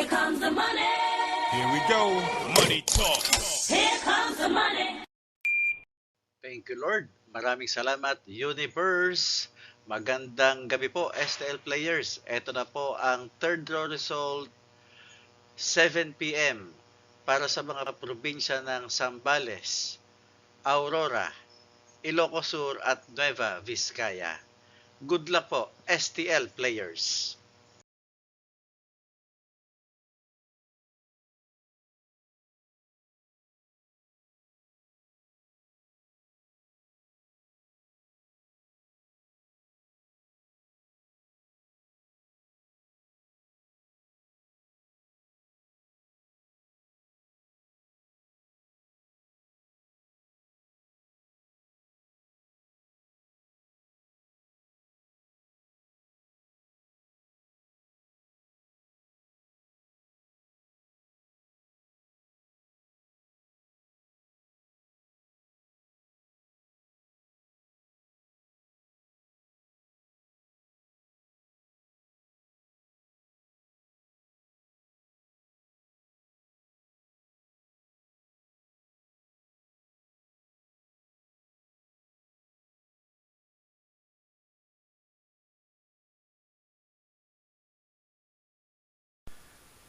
Here comes the money. Here we go. Money talk. Here comes the money. Thank you, Lord. Maraming salamat, Universe. Magandang gabi po, STL players. Ito na po ang third draw result, 7 p.m. para sa mga probinsya ng Zambales, Aurora, Ilocos Sur at Nueva Vizcaya. Good luck po, STL players.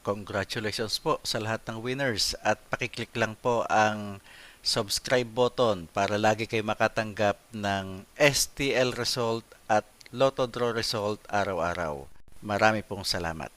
Congratulations po sa lahat ng winners at pakiclick lang po ang subscribe button para lagi kayo makatanggap ng STL result at Lotto Draw result araw-araw. Marami pong salamat.